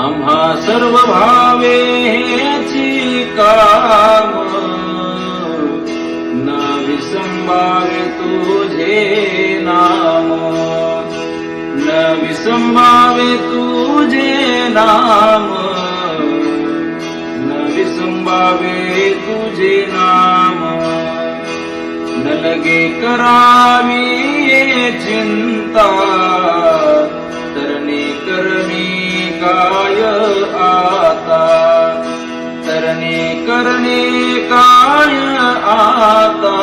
आम्हा सर्व भावेची काम न विसंभावे तुझे नाम न विसंभावे तुझे नाम न विसंभावे तुझे नाम न लगे करावी ये चिंता तरणे करणे काय आता तरणे करणे काय आता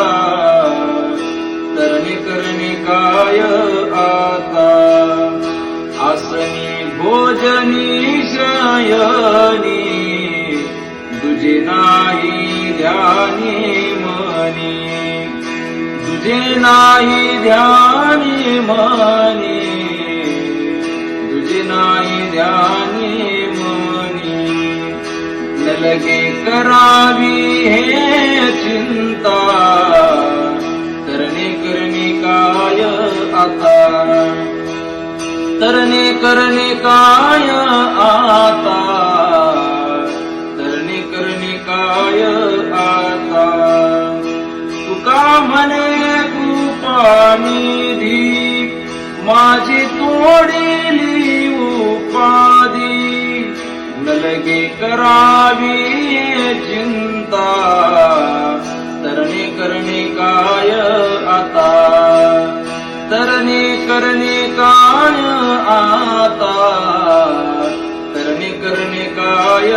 तरणे करणे काय आता आसनी भोजनी शयनी तुझे नाही ध्यानी मनी तुझे नाही ध्यानी मनी तुझे नाही ध्यानी मनी न लगे करावी हे चिंता तरणे करणे काय आता तरणे करणे काय आता तरणे करणे काय आता तुका म्हणे कृपानिधी माझी तोडिली उपाधी न लगे करावी चिंता तरणे करणे काय आता तरणे करणे काय आता तरणे करणे काय